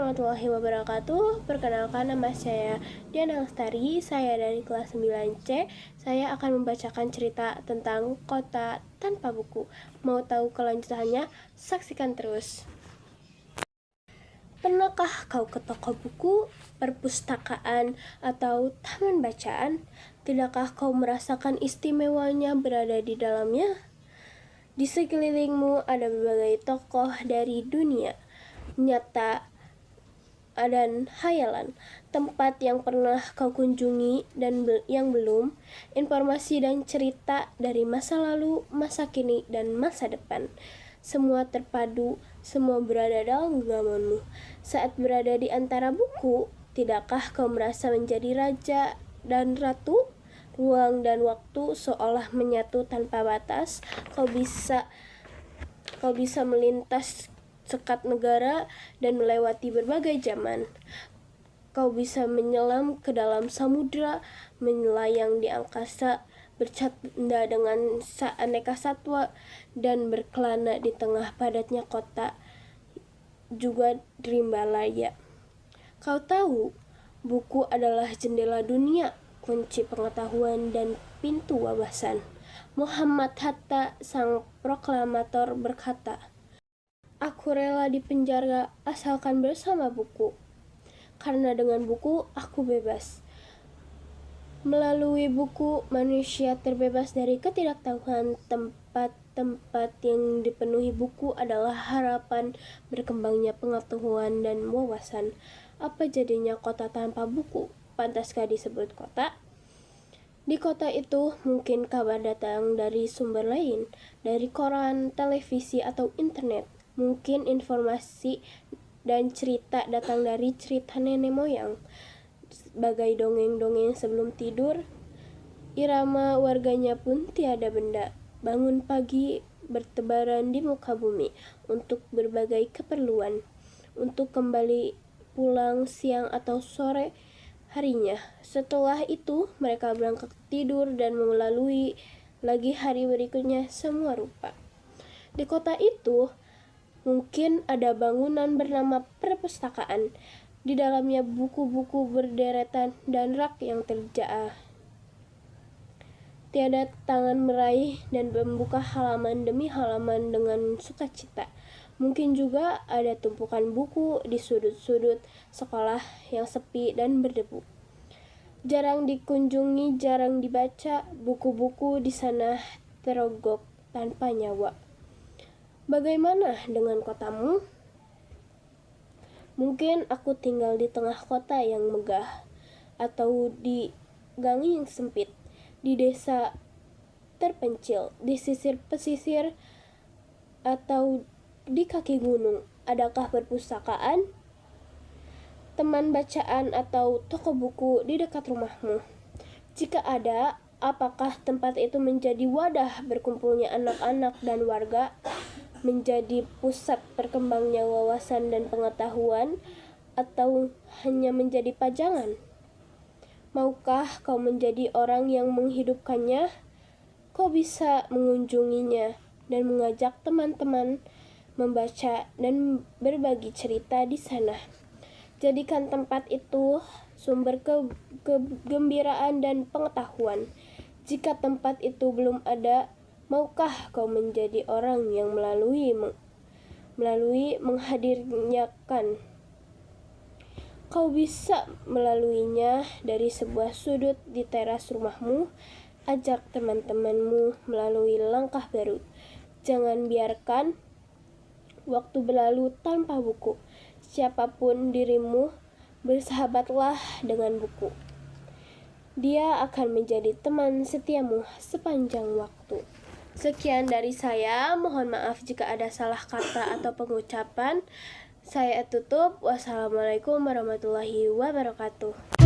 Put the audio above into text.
warahmatullahi wabarakatuh. Perkenalkan, nama saya Diana Lestari. Saya dari kelas 9C. Saya akan membacakan cerita tentang kota tanpa buku. Mau tahu kelanjutannya? Saksikan terus. Pernahkah kau ke toko buku, perpustakaan, atau taman bacaan? Tidakkah kau merasakan istimewanya berada di dalamnya? Di sekelilingmu ada berbagai tokoh dari dunia nyata dan hayalan, tempat yang pernah kau kunjungi dan yang belum, informasi dan cerita dari masa lalu, masa kini, dan masa depan. Semua terpadu, semua berada dalam genggamanmu. Saat berada di antara buku, tidakkah kau merasa menjadi raja dan ratu? Ruang dan waktu seolah menyatu tanpa batas. Kau bisa melintas sekat negara dan melewati berbagai zaman. Kau bisa menyelam ke dalam samudra, melayang di angkasa, bercanda dengan aneka satwa, dan berkelana di tengah padatnya kota, juga rimbalaya. Kau tahu, buku adalah jendela dunia, kunci pengetahuan, dan pintu wawasan. Muhammad Hatta, sang proklamator, berkata, "Aku rela dipenjara asalkan bersama buku, karena dengan buku aku bebas." Melalui buku, manusia terbebas dari ketidaktahuan. Tempat-tempat yang dipenuhi buku adalah harapan berkembangnya pengetahuan dan wawasan. Apa jadinya kota tanpa buku? Pantaskah disebut kota? Di kota itu mungkin kabar datang dari sumber lain, dari koran, televisi, atau internet. Mungkin informasi dan cerita datang dari cerita nenek moyang, sebagai dongeng-dongeng sebelum tidur. Irama warganya pun tiada benda. Bangun pagi bertebaran di muka bumi untuk berbagai keperluan, untuk kembali pulang siang atau sore harinya. Setelah itu mereka berangkat tidur dan melalui lagi hari berikutnya semua rupa. Di kota itu mungkin ada bangunan bernama perpustakaan. Di dalamnya buku-buku berderetan dan rak yang terjaa. Tiada tangan meraih dan membuka halaman demi halaman dengan sukacita. Mungkin juga ada tumpukan buku di sudut-sudut sekolah yang sepi dan berdebu. Jarang dikunjungi, jarang dibaca, buku-buku di sana terogok tanpa nyawa. Bagaimana dengan kotamu? Mungkin aku tinggal di tengah kota yang megah, atau di gang yang sempit, di desa terpencil, di sisir pesisir, atau di kaki gunung. Adakah perpustakaan, teman bacaan, atau toko buku di dekat rumahmu? Jika ada, apakah tempat itu menjadi wadah berkumpulnya anak-anak dan warga, menjadi pusat berkembangnya wawasan dan pengetahuan, atau hanya menjadi pajangan? Maukah kau menjadi orang yang menghidupkannya? Kau bisa mengunjunginya dan mengajak teman-teman membaca dan berbagi cerita di sana. Jadikan tempat itu sumber kegembiraan dan pengetahuan. Jika tempat itu belum ada, maukah kau menjadi orang yang melalui menghadirkan? Kau bisa melaluinya dari sebuah sudut di teras rumahmu. Ajak teman-temanmu melalui langkah baru. Jangan biarkan waktu berlalu tanpa buku. Siapapun dirimu, bersahabatlah dengan buku. Dia akan menjadi teman setiamu sepanjang waktu. Sekian dari saya, mohon maaf jika ada salah kata atau pengucapan. Saya tutup. Wassalamualaikum warahmatullahi wabarakatuh.